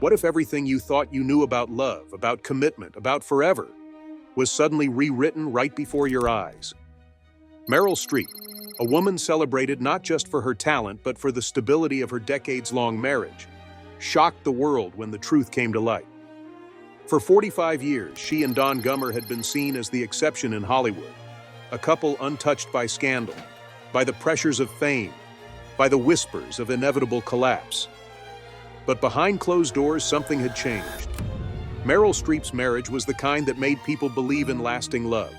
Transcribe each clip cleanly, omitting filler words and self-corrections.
What if everything you thought you knew about love, about commitment, about forever, was suddenly rewritten right before your eyes? Meryl Streep, a woman celebrated not just for her talent but for the stability of her decades-long marriage, shocked the world when the truth came to light. For 45 years, she and Don Gummer had been seen as the exception in Hollywood, a couple untouched by scandal, by the pressures of fame, by the whispers of inevitable collapse. But behind closed doors, something had changed. Meryl Streep's marriage was the kind that made people believe in lasting love,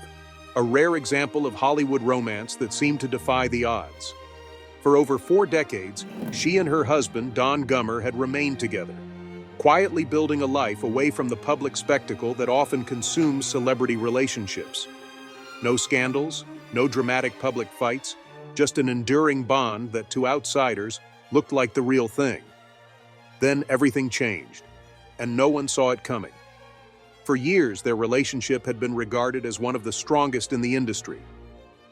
a rare example of Hollywood romance that seemed to defy the odds. For over 4 decades, she and her husband, Don Gummer, had remained together, quietly building a life away from the public spectacle that often consumes celebrity relationships. No scandals, no dramatic public fights, just an enduring bond that, to outsiders, looked like the real thing. Then everything changed, and no one saw it coming. For years, their relationship had been regarded as one of the strongest in the industry.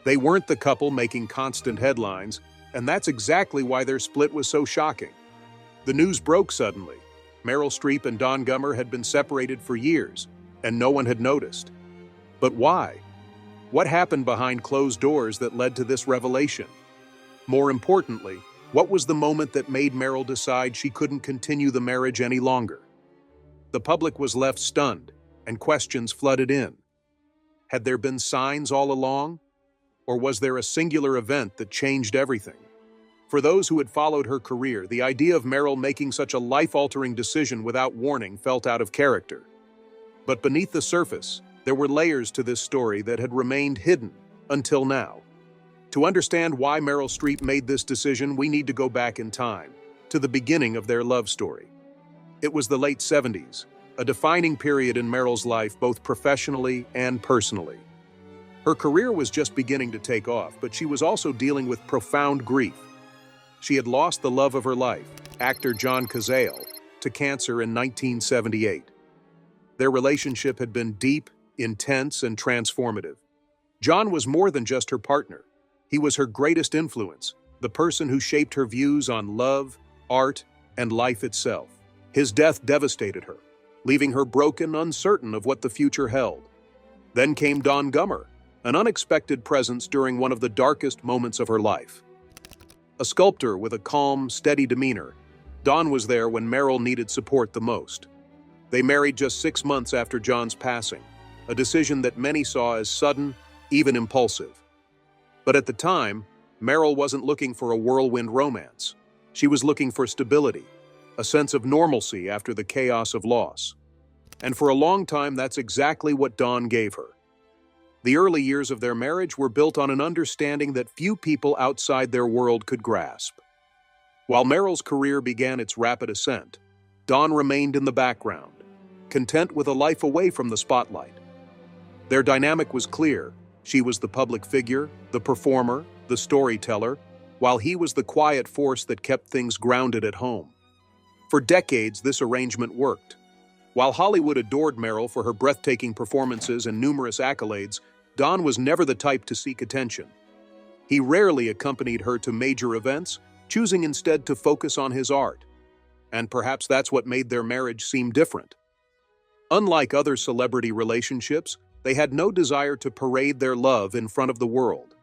They weren't the couple making constant headlines, and that's exactly why their split was so shocking. The news broke suddenly. Meryl Streep and Don Gummer had been separated for years, and no one had noticed. But why? What happened behind closed doors that led to this revelation? More importantly, what was the moment that made Meryl decide she couldn't continue the marriage any longer? The public was left stunned, and questions flooded in. Had there been signs all along? Or was there a singular event that changed everything? For those who had followed her career, the idea of Meryl making such a life-altering decision without warning felt out of character. But beneath the surface, there were layers to this story that had remained hidden until now. To understand why Meryl Streep made this decision, we need to go back in time, to the beginning of their love story. It was the late 70s, a defining period in Meryl's life both professionally and personally. Her career was just beginning to take off, but she was also dealing with profound grief. She had lost the love of her life, actor John Cazale, to cancer in 1978. Their relationship had been deep, intense, and transformative. John was more than just her partner. He was her greatest influence, the person who shaped her views on love, art, and life itself. His death devastated her, leaving her broken, uncertain of what the future held. Then came Don Gummer, an unexpected presence during one of the darkest moments of her life. A sculptor with a calm, steady demeanor, Don was there when Meryl needed support the most. They married just 6 months after John's passing, a decision that many saw as sudden, even impulsive. But at the time, Meryl wasn't looking for a whirlwind romance. She was looking for stability, a sense of normalcy after the chaos of loss. And for a long time, that's exactly what Don gave her. The early years of their marriage were built on an understanding that few people outside their world could grasp. While Meryl's career began its rapid ascent, Don remained in the background, content with a life away from the spotlight. Their dynamic was clear. She was the public figure, the performer, the storyteller, while he was the quiet force that kept things grounded at home. For decades, this arrangement worked. While Hollywood adored Meryl for her breathtaking performances and numerous accolades, Don was never the type to seek attention. He rarely accompanied her to major events, choosing instead to focus on his art. And perhaps that's what made their marriage seem different. Unlike other celebrity relationships, they had no desire to parade their love in front of the world.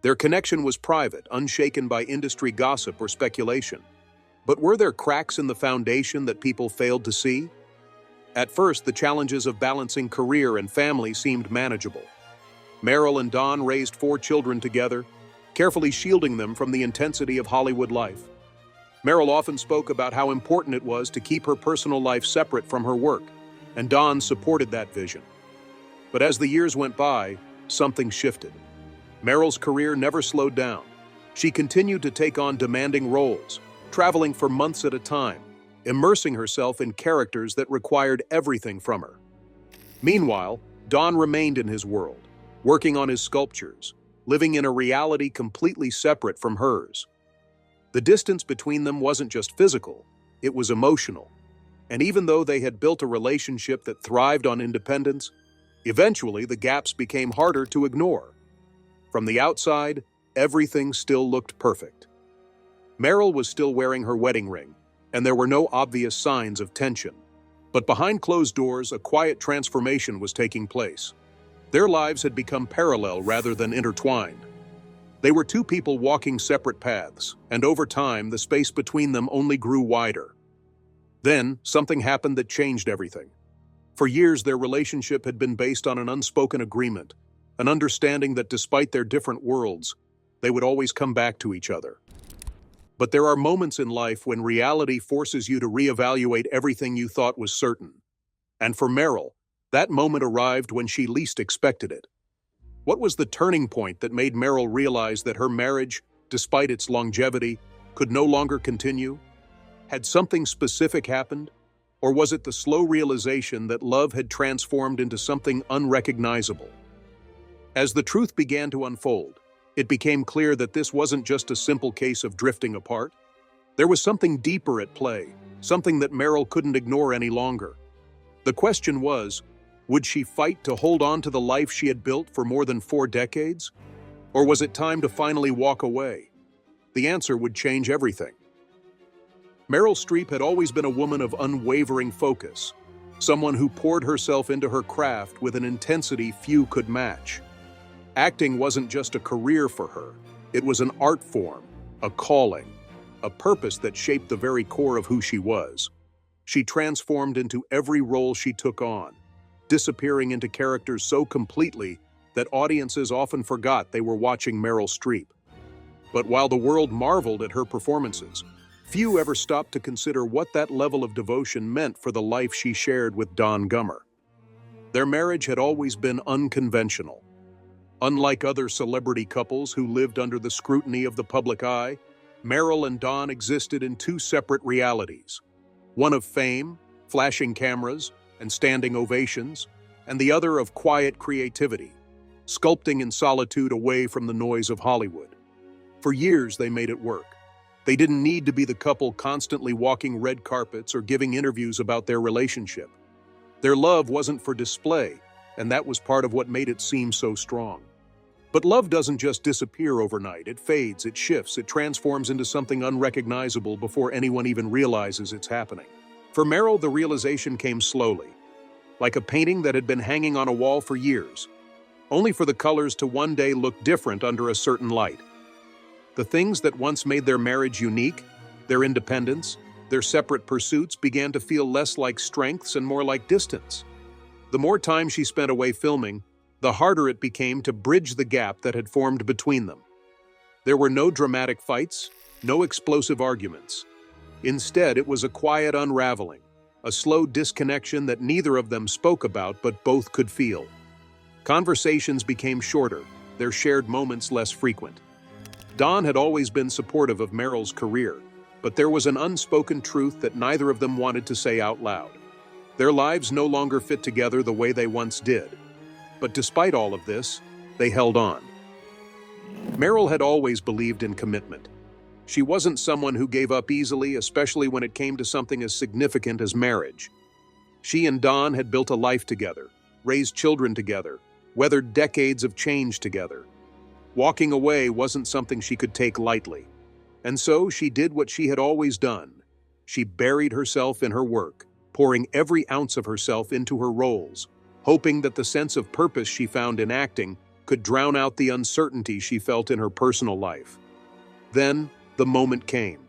Their connection was private, unshaken by industry gossip or speculation. But were there cracks in the foundation that people failed to see? At first, the challenges of balancing career and family seemed manageable. Meryl and Don raised 4 children together, carefully shielding them from the intensity of Hollywood life. Meryl often spoke about how important it was to keep her personal life separate from her work, and Don supported that vision. But as the years went by, something shifted. Meryl's career never slowed down. She continued to take on demanding roles, traveling for months at a time, immersing herself in characters that required everything from her. Meanwhile, Don remained in his world, working on his sculptures, living in a reality completely separate from hers. The distance between them wasn't just physical, it was emotional. And even though they had built a relationship that thrived on independence, eventually the gaps became harder to ignore. From the outside, everything still looked perfect. Meryl was still wearing her wedding ring, and there were no obvious signs of tension. But behind closed doors, a quiet transformation was taking place. Their lives had become parallel rather than intertwined. They were two people walking separate paths, and over time, the space between them only grew wider. Then, something happened that changed everything. For years, their relationship had been based on an unspoken agreement, an understanding that despite their different worlds, they would always come back to each other. But there are moments in life when reality forces you to reevaluate everything you thought was certain. And for Meryl, that moment arrived when she least expected it. What was the turning point that made Meryl realize that her marriage, despite its longevity, could no longer continue? Had something specific happened? Or was it the slow realization that love had transformed into something unrecognizable? As the truth began to unfold, it became clear that this wasn't just a simple case of drifting apart. There was something deeper at play, something that Meryl couldn't ignore any longer. The question was, would she fight to hold on to the life she had built for more than 4 decades? Or was it time to finally walk away? The answer would change everything. Meryl Streep had always been a woman of unwavering focus, someone who poured herself into her craft with an intensity few could match. Acting wasn't just a career for her, it was an art form, a calling, a purpose that shaped the very core of who she was. She transformed into every role she took on, disappearing into characters so completely that audiences often forgot they were watching Meryl Streep. But while the world marveled at her performances, few ever stopped to consider what that level of devotion meant for the life she shared with Don Gummer. Their marriage had always been unconventional. Unlike other celebrity couples who lived under the scrutiny of the public eye, Meryl and Don existed in 2 separate realities. One of fame, flashing cameras, and standing ovations, and the other of quiet creativity, sculpting in solitude away from the noise of Hollywood. For years, they made it work. They didn't need to be the couple constantly walking red carpets or giving interviews about their relationship. Their love wasn't for display, and that was part of what made it seem so strong. But love doesn't just disappear overnight. It fades, it shifts, it transforms into something unrecognizable before anyone even realizes it's happening. For Meryl, the realization came slowly, like a painting that had been hanging on a wall for years, only for the colors to one day look different under a certain light. The things that once made their marriage unique, their independence, their separate pursuits, began to feel less like strengths and more like distance. The more time she spent away filming, the harder it became to bridge the gap that had formed between them. There were no dramatic fights, no explosive arguments. Instead, it was a quiet unraveling, a slow disconnection that neither of them spoke about but both could feel. Conversations became shorter, their shared moments less frequent. Don had always been supportive of Meryl's career, but there was an unspoken truth that neither of them wanted to say out loud. Their lives no longer fit together the way they once did. But despite all of this, they held on. Meryl had always believed in commitment. She wasn't someone who gave up easily, especially when it came to something as significant as marriage. She and Don had built a life together, raised children together, weathered decades of change together. Walking away wasn't something she could take lightly. And so she did what she had always done. She buried herself in her work, pouring every ounce of herself into her roles, hoping that the sense of purpose she found in acting could drown out the uncertainty she felt in her personal life. Then, the moment came.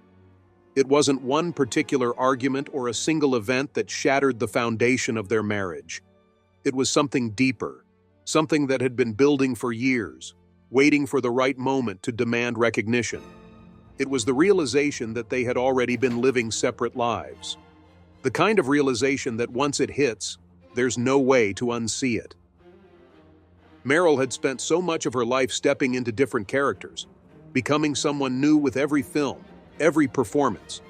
It wasn't one particular argument or a single event that shattered the foundation of their marriage. It was something deeper, something that had been building for years, waiting for the right moment to demand recognition. It was the realization that they had already been living separate lives. The kind of realization that once it hits, there's no way to unsee it. Meryl had spent so much of her life stepping into different characters, becoming someone new with every film, every performance.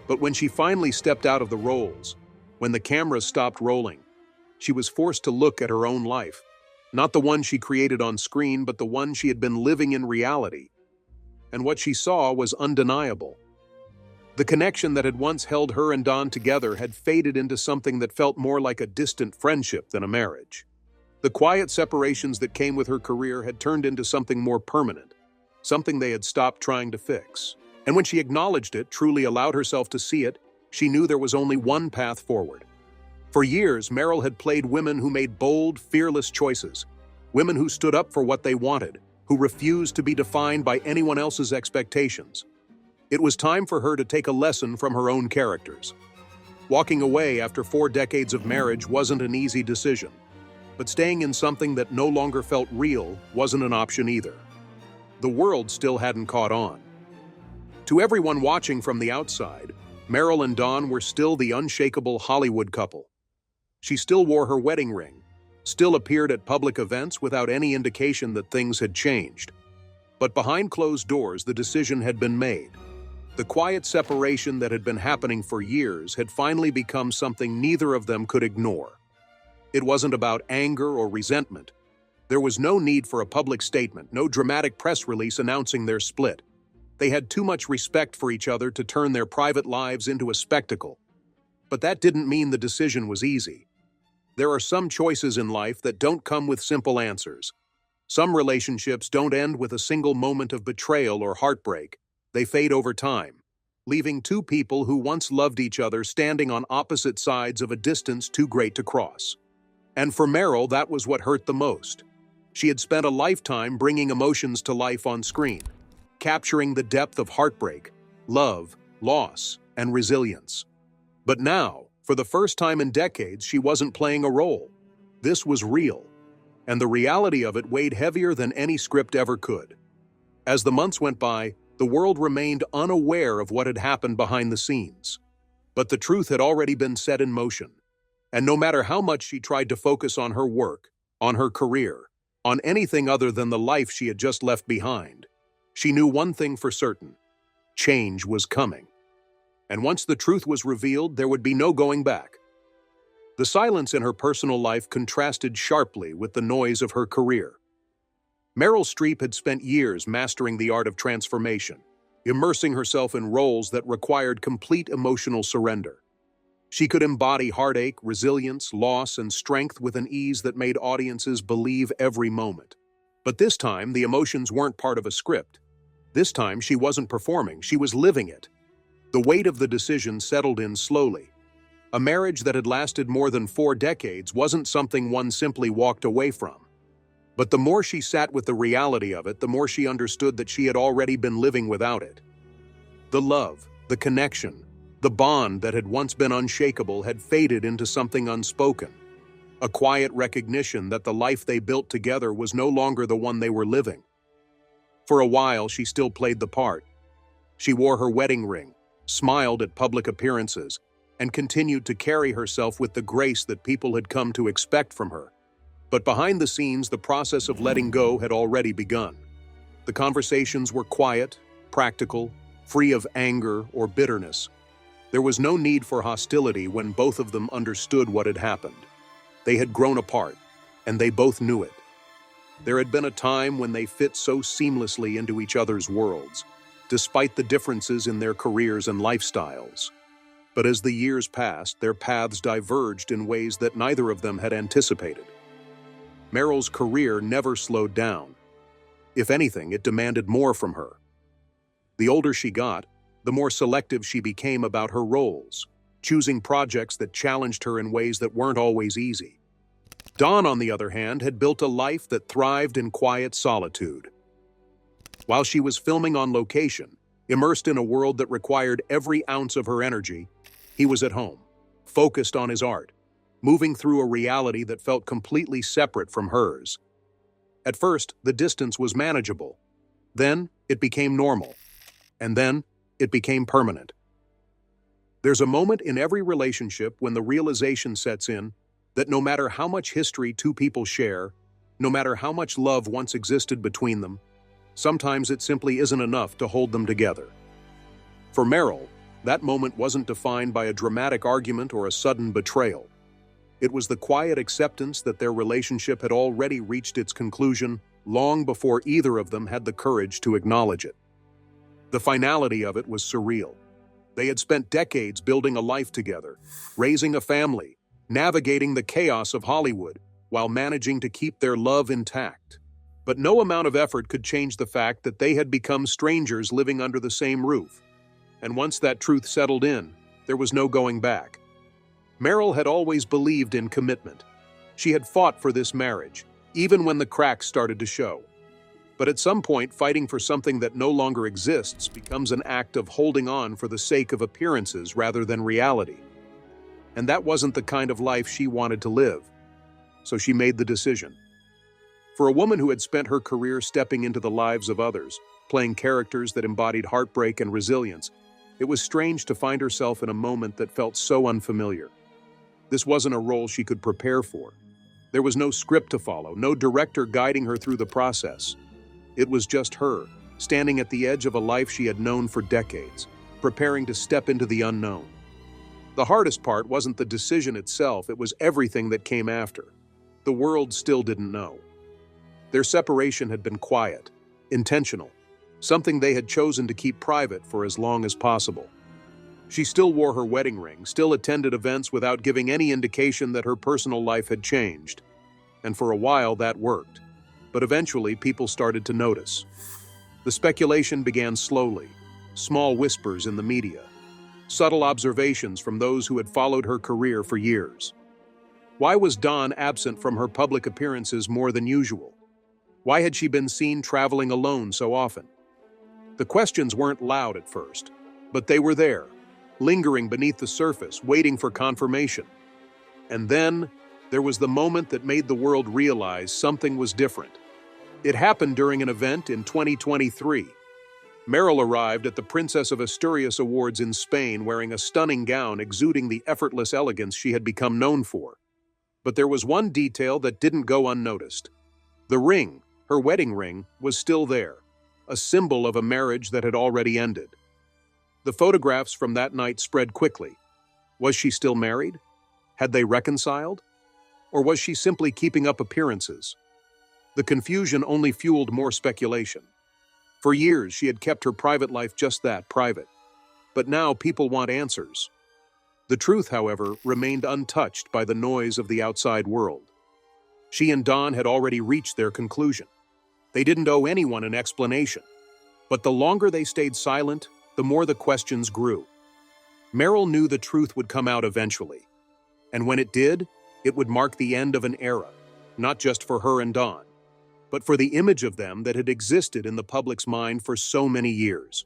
But when she finally stepped out of the roles, when the cameras stopped rolling, she was forced to look at her own life, not the one she created on screen, but the one she had been living in reality. And what she saw was undeniable. The connection that had once held her and Don together had faded into something that felt more like a distant friendship than a marriage. The quiet separations that came with her career had turned into something more permanent, something they had stopped trying to fix. And when she acknowledged it, truly allowed herself to see it, she knew there was only one path forward. For years, Meryl had played women who made bold, fearless choices, women who stood up for what they wanted, who refused to be defined by anyone else's expectations. It was time for her to take a lesson from her own characters. Walking away after 4 decades of marriage wasn't an easy decision, but staying in something that no longer felt real wasn't an option either. The world still hadn't caught on. To everyone watching from the outside, Meryl and Don were still the unshakable Hollywood couple. She still wore her wedding ring, still appeared at public events without any indication that things had changed. But behind closed doors, the decision had been made. The quiet separation that had been happening for years had finally become something neither of them could ignore. It wasn't about anger or resentment. There was no need for a public statement, no dramatic press release announcing their split. They had too much respect for each other to turn their private lives into a spectacle. But that didn't mean the decision was easy. There are some choices in life that don't come with simple answers. Some relationships don't end with a single moment of betrayal or heartbreak. They fade over time, leaving two people who once loved each other standing on opposite sides of a distance too great to cross. And for Meryl, that was what hurt the most. She had spent a lifetime bringing emotions to life on screen, capturing the depth of heartbreak, love, loss, and resilience. But now, for the first time in decades, she wasn't playing a role. This was real, and the reality of it weighed heavier than any script ever could. As the months went by, the world remained unaware of what had happened behind the scenes. But the truth had already been set in motion. And no matter how much she tried to focus on her work, on her career, on anything other than the life she had just left behind, she knew one thing for certain: change was coming. And once the truth was revealed, there would be no going back. The silence in her personal life contrasted sharply with the noise of her career. Meryl Streep had spent years mastering the art of transformation, immersing herself in roles that required complete emotional surrender. She could embody heartache, resilience, loss, and strength with an ease that made audiences believe every moment. But this time, the emotions weren't part of a script. This time, she wasn't performing, she was living it. The weight of the decision settled in slowly. A marriage that had lasted more than 4 decades wasn't something one simply walked away from. But the more she sat with the reality of it, the more she understood that she had already been living without it. The love, the connection, the bond that had once been unshakable had faded into something unspoken. A quiet recognition that the life they built together was no longer the one they were living. For a while, she still played the part. She wore her wedding ring, smiled at public appearances, and continued to carry herself with the grace that people had come to expect from her. But behind the scenes, the process of letting go had already begun. The conversations were quiet, practical, free of anger or bitterness. There was no need for hostility when both of them understood what had happened. They had grown apart, and they both knew it. There had been a time when they fit so seamlessly into each other's worlds, despite the differences in their careers and lifestyles. But as the years passed, their paths diverged in ways that neither of them had anticipated. Meryl's career never slowed down. If anything, it demanded more from her. The older she got, the more selective she became about her roles, choosing projects that challenged her in ways that weren't always easy. Dawn, on the other hand, had built a life that thrived in quiet solitude. While she was filming on location, immersed in a world that required every ounce of her energy, he was at home, focused on his art, moving through a reality that felt completely separate from hers. At first, the distance was manageable. Then, it became normal. And then, it became permanent. There's a moment in every relationship when the realization sets in that no matter how much history two people share, no matter how much love once existed between them, sometimes it simply isn't enough to hold them together. For Meryl, that moment wasn't defined by a dramatic argument or a sudden betrayal. It was the quiet acceptance that their relationship had already reached its conclusion long before either of them had the courage to acknowledge it. The finality of it was surreal. They had spent decades building a life together, raising a family, navigating the chaos of Hollywood, while managing to keep their love intact. But no amount of effort could change the fact that they had become strangers living under the same roof. And once that truth settled in, There was no going back. Meryl had always believed in commitment. She had fought for this marriage, even when the cracks started to show. But at some point, fighting for something that no longer exists becomes an act of holding on for the sake of appearances rather than reality. And that wasn't the kind of life she wanted to live. So she made the decision. For a woman who had spent her career stepping into the lives of others, playing characters that embodied heartbreak and resilience, it was strange to find herself in a moment that felt so unfamiliar. This wasn't a role she could prepare for. There was no script to follow, no director guiding her through the process. It was just her, standing at the edge of a life she had known for decades, preparing to step into the unknown. The hardest part wasn't the decision itself, it was everything that came after. The world still didn't know. Their separation had been quiet, intentional, something they had chosen to keep private for as long as possible. She still wore her wedding ring, still attended events without giving any indication that her personal life had changed. And for a while that worked. But eventually people started to notice. The speculation began slowly, small whispers in the media, subtle observations from those who had followed her career for years. Why was Dawn absent from her public appearances more than usual? Why had she been seen traveling alone so often? The questions weren't loud at first, but they were there, lingering beneath the surface, waiting for confirmation. And then, there was the moment that made the world realize something was different. It happened during an event in 2023. Meryl arrived at the Princess of Asturias Awards in Spain wearing a stunning gown exuding the effortless elegance she had become known for. But there was one detail that didn't go unnoticed. The ring, her wedding ring, was still there, a symbol of a marriage that had already ended. The photographs from that night spread quickly. Was she still married? Had they reconciled? Or was she simply keeping up appearances? The confusion only fueled more speculation. For years, she had kept her private life just that, private. But now people want answers. The truth, however, remained untouched by the noise of the outside world. She and Dawn had already reached their conclusion. They didn't owe anyone an explanation. But the longer they stayed silent, the more the questions grew. Meryl knew the truth would come out eventually. And when it did, it would mark the end of an era, not just for her and Dawn, but for the image of them that had existed in the public's mind for so many years.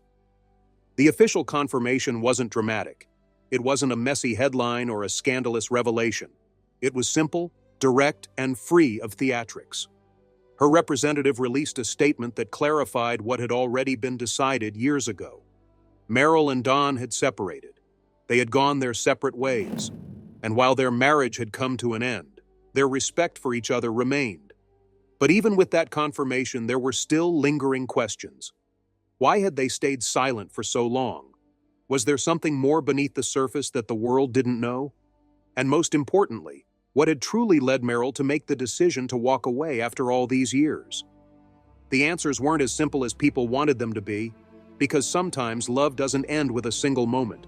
The official confirmation wasn't dramatic. It wasn't a messy headline or a scandalous revelation. It was simple, direct, and free of theatrics. Her representative released a statement that clarified what had already been decided years ago. Meryl and Dawn had separated. They had gone their separate ways. And while their marriage had come to an end, their respect for each other remained. But even with that confirmation, there were still lingering questions. Why had they stayed silent for so long? Was there something more beneath the surface that the world didn't know? And most importantly, what had truly led Meryl to make the decision to walk away after all these years? The answers weren't as simple as people wanted them to be, because sometimes love doesn't end with a single moment.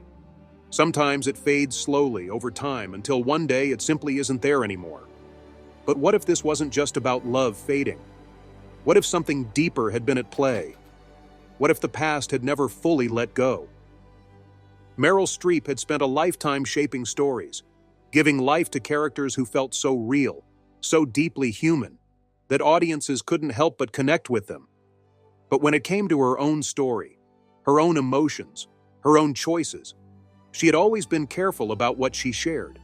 Sometimes it fades slowly over time until one day it simply isn't there anymore. But what if this wasn't just about love fading? What if something deeper had been at play? What if the past had never fully let go? Meryl Streep had spent a lifetime shaping stories, giving life to characters who felt so real, so deeply human, that audiences couldn't help but connect with them. But when it came to her own story, her own emotions, her own choices, she had always been careful about what she shared.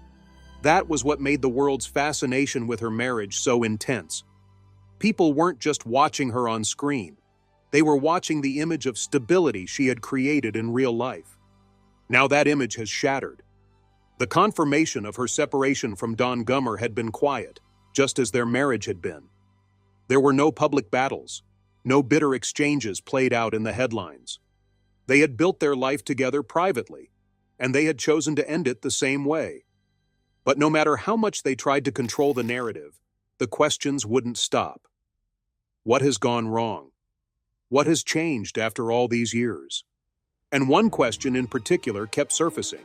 That was what made the world's fascination with her marriage so intense. People weren't just watching her on screen. They were watching the image of stability she had created in real life. Now that image has shattered. The confirmation of her separation from Don Gummer had been quiet, just as their marriage had been. There were no public battles, no bitter exchanges played out in the headlines. They had built their life together privately, and they had chosen to end it the same way. But no matter how much they tried to control the narrative, the questions wouldn't stop. What has gone wrong? What has changed after all these years? And one question in particular kept surfacing.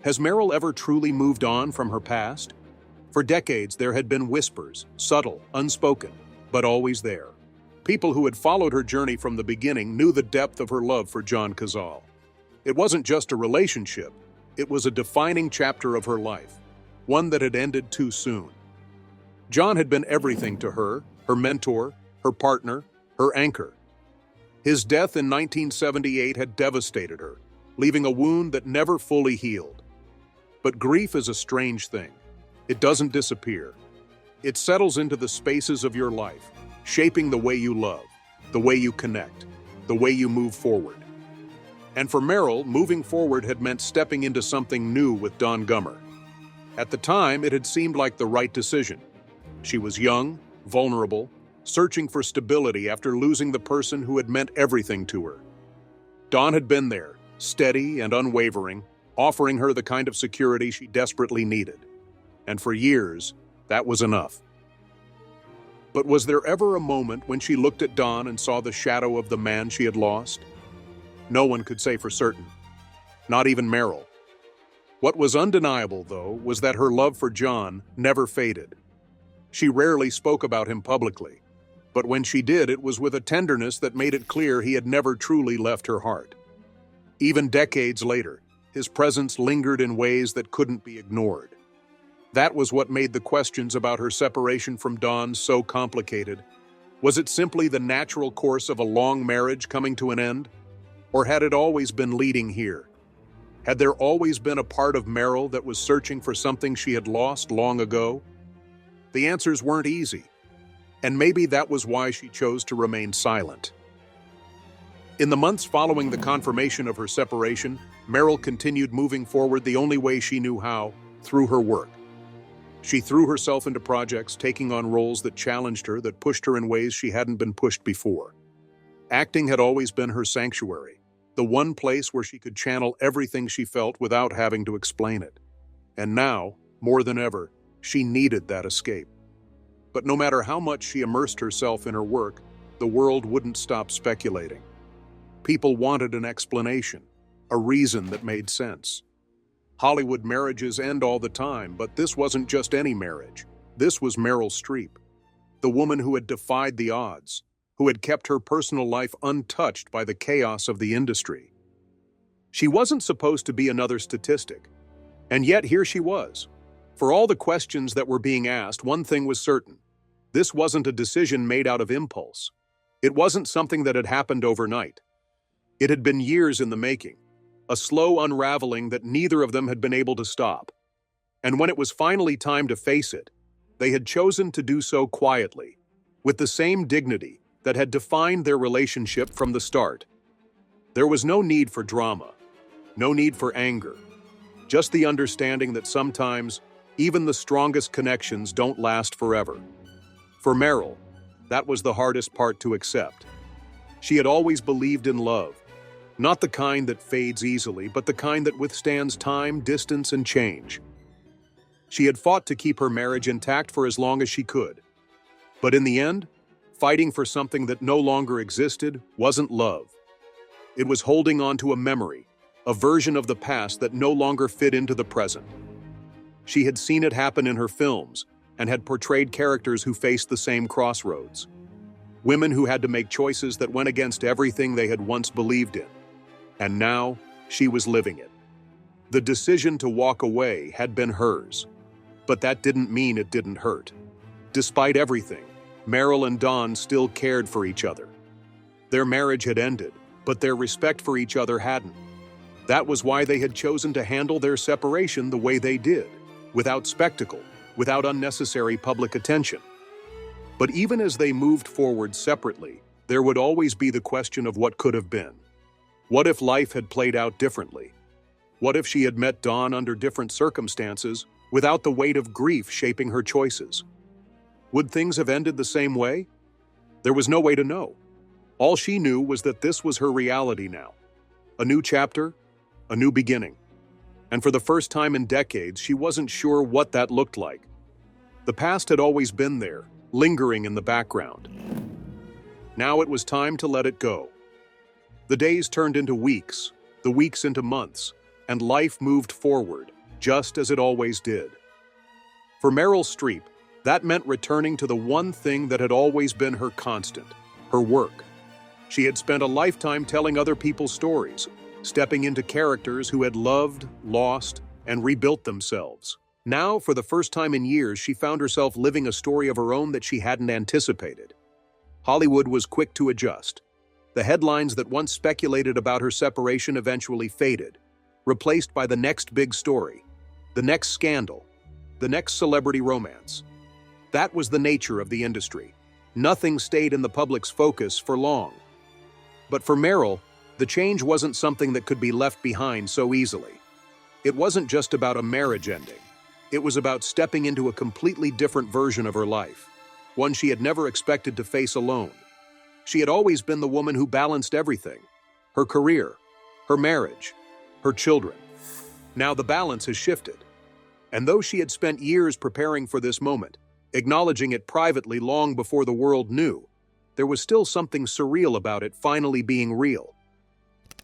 Has Meryl ever truly moved on from her past? For decades, there had been whispers, subtle, unspoken, but always there. People who had followed her journey from the beginning knew the depth of her love for John Cazale. It wasn't just a relationship. It was a defining chapter of her life, one that had ended too soon. John had been everything to her, her mentor, her partner, her anchor. His death in 1978 had devastated her, leaving a wound that never fully healed. But grief is a strange thing. It doesn't disappear. It settles into the spaces of your life, shaping the way you love, the way you connect, the way you move forward. And for Meryl, moving forward had meant stepping into something new with Don Gummer. At the time, it had seemed like the right decision. She was young, vulnerable, searching for stability after losing the person who had meant everything to her. Don had been there, steady and unwavering, offering her the kind of security she desperately needed. And for years, that was enough. But was there ever a moment when she looked at Don and saw the shadow of the man she had lost? No one could say for certain. Not even Meryl. What was undeniable, though, was that her love for John never faded. She rarely spoke about him publicly, but when she did, it was with a tenderness that made it clear he had never truly left her heart. Even decades later, his presence lingered in ways that couldn't be ignored. That was what made the questions about her separation from Don so complicated. Was it simply the natural course of a long marriage coming to an end? Or had it always been leading here? Had there always been a part of Meryl that was searching for something she had lost long ago? The answers weren't easy, and maybe that was why she chose to remain silent. In the months following the confirmation of her separation, Meryl continued moving forward the only way she knew how, through her work. She threw herself into projects, taking on roles that challenged her, that pushed her in ways she hadn't been pushed before. Acting had always been her sanctuary, the one place where she could channel everything she felt without having to explain it. And now, more than ever, she needed that escape. But no matter how much she immersed herself in her work, the world wouldn't stop speculating. People wanted an explanation, a reason that made sense. Hollywood marriages end all the time, but this wasn't just any marriage. This was Meryl Streep, the woman who had defied the odds, who had kept her personal life untouched by the chaos of the industry. She wasn't supposed to be another statistic, and yet here she was. For all the questions that were being asked, one thing was certain. This wasn't a decision made out of impulse. It wasn't something that had happened overnight. It had been years in the making, a slow unraveling that neither of them had been able to stop. And when it was finally time to face it, they had chosen to do so quietly, with the same dignity that had defined their relationship from the start. There was no need for drama, no need for anger, just the understanding that sometimes even the strongest connections don't last forever. For Meryl, that was the hardest part to accept. She had always believed in love, not the kind that fades easily, but the kind that withstands time, distance, and change. She had fought to keep her marriage intact for as long as she could. But in the end, fighting for something that no longer existed wasn't love. It was holding on to a memory, a version of the past that no longer fit into the present. She had seen it happen in her films and had portrayed characters who faced the same crossroads. Women who had to make choices that went against everything they had once believed in. And now, she was living it. The decision to walk away had been hers, but that didn't mean it didn't hurt. Despite everything, Meryl and Don still cared for each other. Their marriage had ended, but their respect for each other hadn't. That was why they had chosen to handle their separation the way they did, without spectacle, without unnecessary public attention. But even as they moved forward separately, there would always be the question of what could have been. What if life had played out differently? What if she had met Don under different circumstances, without the weight of grief shaping her choices? Would things have ended the same way? There was no way to know. All she knew was that this was her reality now. A new chapter, a new beginning. And for the first time in decades, she wasn't sure what that looked like. The past had always been there, lingering in the background. Now it was time to let it go. The days turned into weeks, the weeks into months, and life moved forward, just as it always did. For Meryl Streep, that meant returning to the one thing that had always been her constant, her work. She had spent a lifetime telling other people's stories, stepping into characters who had loved, lost, and rebuilt themselves. Now, for the first time in years, she found herself living a story of her own that she hadn't anticipated. Hollywood was quick to adjust. The headlines that once speculated about her separation eventually faded, replaced by the next big story, the next scandal, the next celebrity romance. That was the nature of the industry. Nothing stayed in the public's focus for long. But for Meryl, the change wasn't something that could be left behind so easily. It wasn't just about a marriage ending. It was about stepping into a completely different version of her life, one she had never expected to face alone. She had always been the woman who balanced everything: her career, her marriage, her children. Now the balance has shifted. And though she had spent years preparing for this moment, acknowledging it privately long before the world knew, there was still something surreal about it finally being real.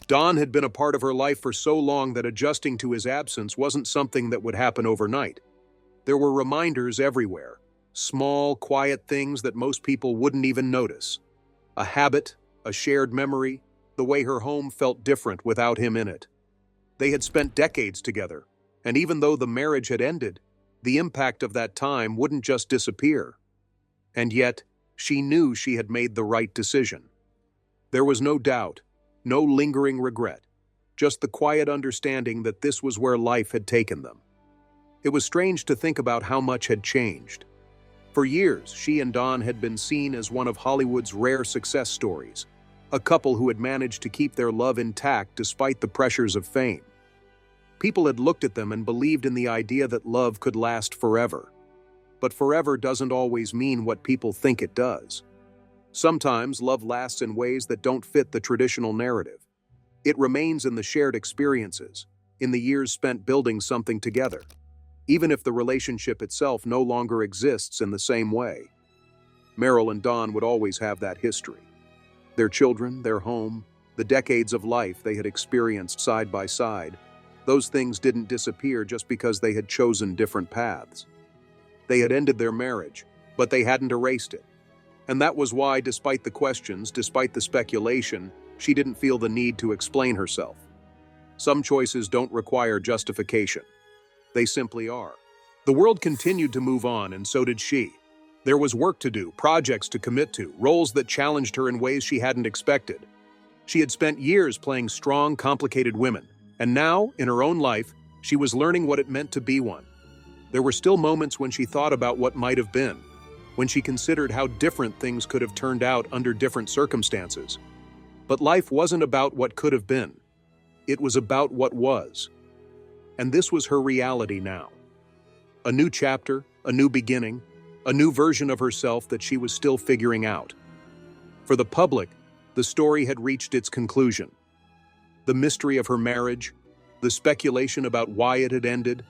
Don had been a part of her life for so long that adjusting to his absence wasn't something that would happen overnight. There were reminders everywhere, small, quiet things that most people wouldn't even notice. A habit, a shared memory, the way her home felt different without him in it. They had spent decades together, and even though the marriage had ended, the impact of that time wouldn't just disappear. And yet, she knew she had made the right decision. There was no doubt, no lingering regret, just the quiet understanding that this was where life had taken them. It was strange to think about how much had changed. For years, she and Don had been seen as one of Hollywood's rare success stories, a couple who had managed to keep their love intact despite the pressures of fame. People had looked at them and believed in the idea that love could last forever. But forever doesn't always mean what people think it does. Sometimes love lasts in ways that don't fit the traditional narrative. It remains in the shared experiences, in the years spent building something together, even if the relationship itself no longer exists in the same way. Meryl and Don would always have that history. Their children, their home, the decades of life they had experienced side by side, those things didn't disappear just because they had chosen different paths. They had ended their marriage, but they hadn't erased it. And that was why, despite the questions, despite the speculation, she didn't feel the need to explain herself. Some choices don't require justification. They simply are. The world continued to move on, and so did she. There was work to do, projects to commit to, roles that challenged her in ways she hadn't expected. She had spent years playing strong, complicated women, and now, in her own life, she was learning what it meant to be one. There were still moments when she thought about what might have been, when she considered how different things could have turned out under different circumstances. But life wasn't about what could have been. It was about what was. And this was her reality now. A new chapter, a new beginning, a new version of herself that she was still figuring out. For the public, the story had reached its conclusion. The mystery of her marriage, the speculation about why it had ended,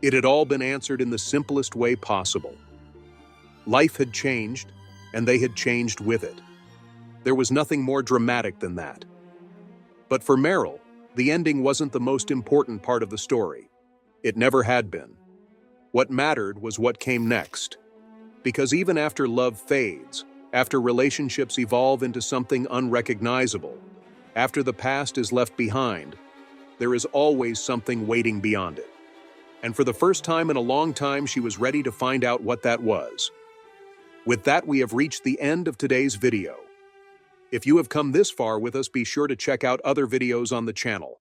it had all been answered in the simplest way possible. Life had changed, and they had changed with it. There was nothing more dramatic than that. But for Meryl, the ending wasn't the most important part of the story. It never had been. What mattered was what came next. Because even after love fades, after relationships evolve into something unrecognizable, after the past is left behind, there is always something waiting beyond it. And for the first time in a long time, she was ready to find out what that was. With that, we have reached the end of today's video. If you have come this far with us, be sure to check out other videos on the channel.